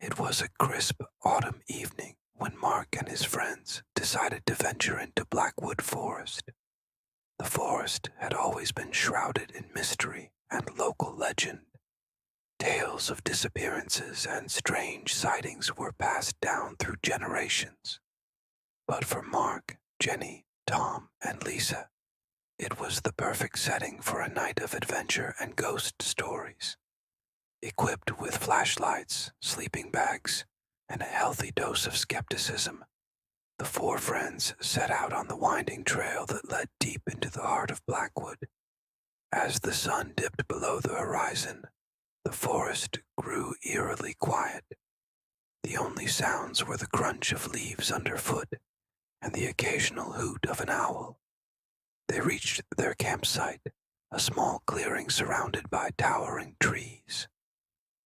It was a crisp autumn evening when Mark and his friends decided to venture into Blackwood Forest. The forest had always been shrouded in mystery and local legend. Tales of disappearances and strange sightings were passed down through generations. But for Mark, Jenny, Tom, and Lisa, it was the perfect setting for a night of adventure and ghost stories. Equipped with flashlights, sleeping bags, and a healthy dose of skepticism, the four friends set out on the winding trail that led deep into the heart of Blackwood. As the sun dipped below the horizon, the forest grew eerily quiet. The only sounds were the crunch of leaves underfoot and the occasional hoot of an owl. They reached their campsite, a small clearing surrounded by towering trees.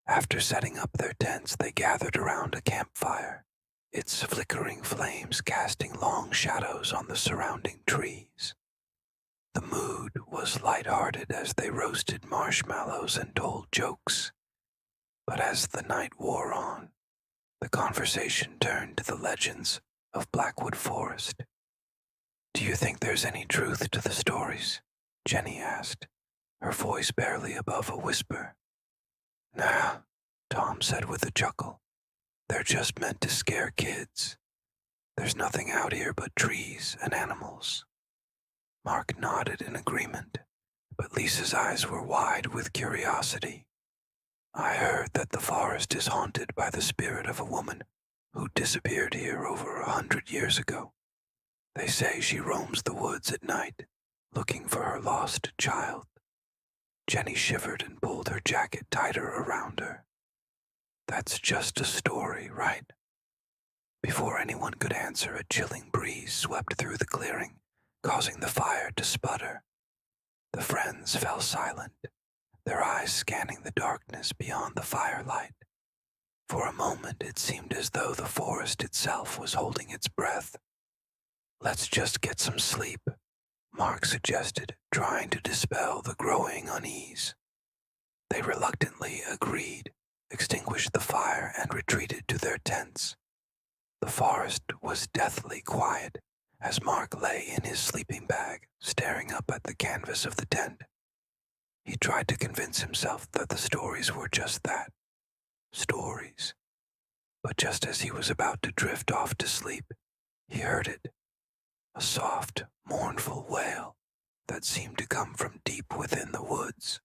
After setting up their tents, they gathered around a campfire, its flickering flames casting long shadows on the surrounding trees. The mood was light-hearted as they roasted marshmallows and told jokes. But as the night wore on, the conversation turned to the legends of Blackwood Forest. "Do you think there's any truth to the stories?" Jenny asked, her voice barely above a whisper. "Nah," Tom said with a chuckle. "They're just meant to scare kids. There's nothing out here but trees and animals." Mark nodded in agreement, but Lisa's eyes were wide with curiosity. "I heard that the forest is haunted by the spirit of a woman who disappeared here over 100 years ago. They say she roams the woods at night, looking for her lost child." Jenny shivered and pulled her jacket tighter around her. "That's just a story, right?" Before anyone could answer, a chilling breeze swept through the clearing, causing the fire to sputter. The friends fell silent, their eyes scanning the darkness beyond the firelight. For a moment, it seemed as though the forest itself was holding its breath. "Let's just get some sleep," Mark suggested, trying to dispel the growing unease. They reluctantly agreed, extinguished the fire, and retreated to their tents. The forest was deathly quiet as Mark lay in his sleeping bag, staring up at the canvas of the tent. He tried to convince himself that the stories were just that, stories. But just as he was about to drift off to sleep, he heard it, a soft, mournful wail that seemed to come from deep within the woods.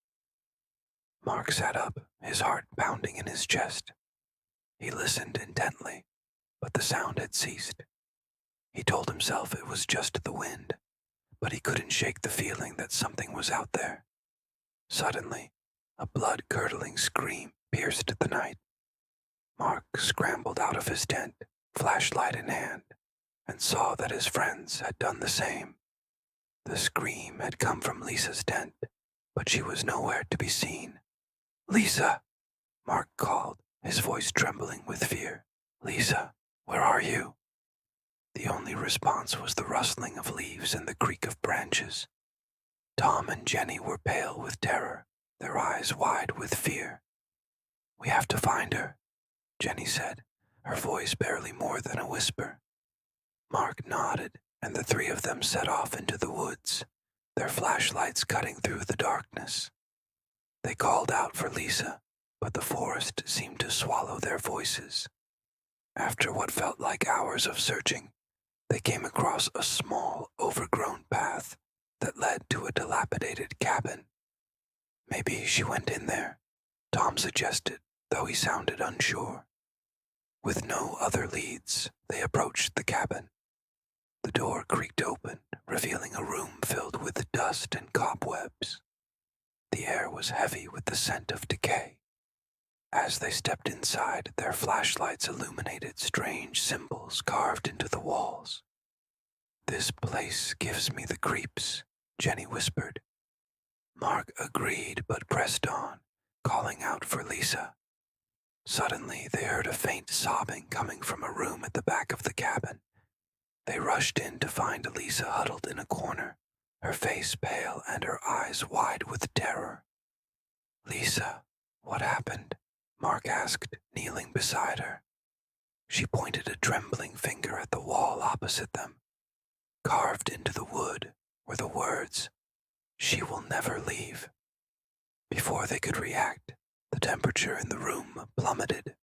Mark sat up, his heart pounding in his chest. He listened intently, but the sound had ceased. He told himself it was just the wind, but he couldn't shake the feeling that something was out there. Suddenly, a blood-curdling scream pierced the night. Mark scrambled out of his tent, flashlight in hand, and saw that his friends had done the same. The scream had come from Lisa's tent, but she was nowhere to be seen. "Lisa!" Mark called, his voice trembling with fear. "Lisa, where are you?" The only response was the rustling of leaves and the creak of branches. Tom and Jenny were pale with terror, their eyes wide with fear. "We have to find her," Jenny said, her voice barely more than a whisper. Mark nodded, and the three of them set off into the woods, their flashlights cutting through the darkness. They called out for Lisa, but the forest seemed to swallow their voices. After what felt like hours of searching, they came across a small, overgrown path that led to a dilapidated cabin. "Maybe she went in there," Tom suggested, though he sounded unsure. With no other leads, they approached the cabin. The door creaked open, revealing a room filled with dust and cobwebs. The air was heavy with the scent of decay. As they stepped inside, their flashlights illuminated strange symbols carved into the walls. "This place gives me the creeps," Jenny whispered. Mark agreed but pressed on, calling out for Lisa. Suddenly, they heard a faint sobbing coming from a room at the back of the cabin. They rushed in to find Lisa huddled in a corner, her face pale and her eyes wide with terror. "Lisa, what happened?" Mark asked, kneeling beside her. She pointed a trembling finger at the wall opposite them. Carved into the wood were the words, "She will never leave." Before they could react, the temperature in the room plummeted.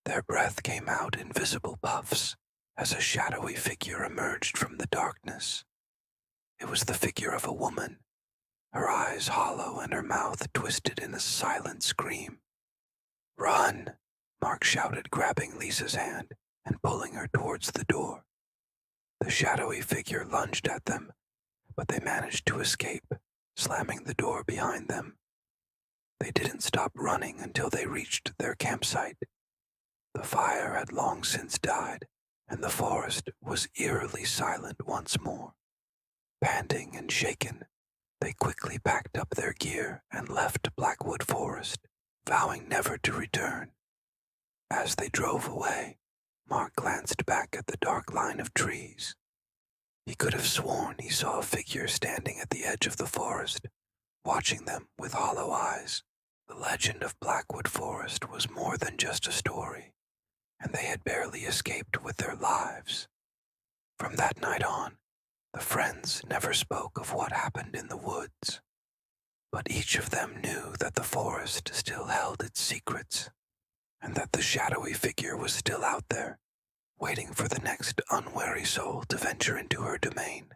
Their breath came out in visible puffs as a shadowy figure emerged from the darkness. It was the figure of a woman, her eyes hollow and her mouth twisted in a silent scream. "Run!" Mark shouted, grabbing Lisa's hand and pulling her towards the door. The shadowy figure lunged at them, but they managed to escape, slamming the door behind them. They didn't stop running until they reached their campsite. The fire had long since died, and the forest was eerily silent once more. Panting and shaken, they quickly packed up their gear and left Blackwood Forest, vowing never to return. As they drove away, Mark glanced back at the dark line of trees. He could have sworn he saw a figure standing at the edge of the forest, watching them with hollow eyes. The legend of Blackwood Forest was more than just a story, and they had barely escaped with their lives. From that night on, the friends never spoke of what happened in the woods, but each of them knew that the forest still held its secrets, and that the shadowy figure was still out there, waiting for the next unwary soul to venture into her domain.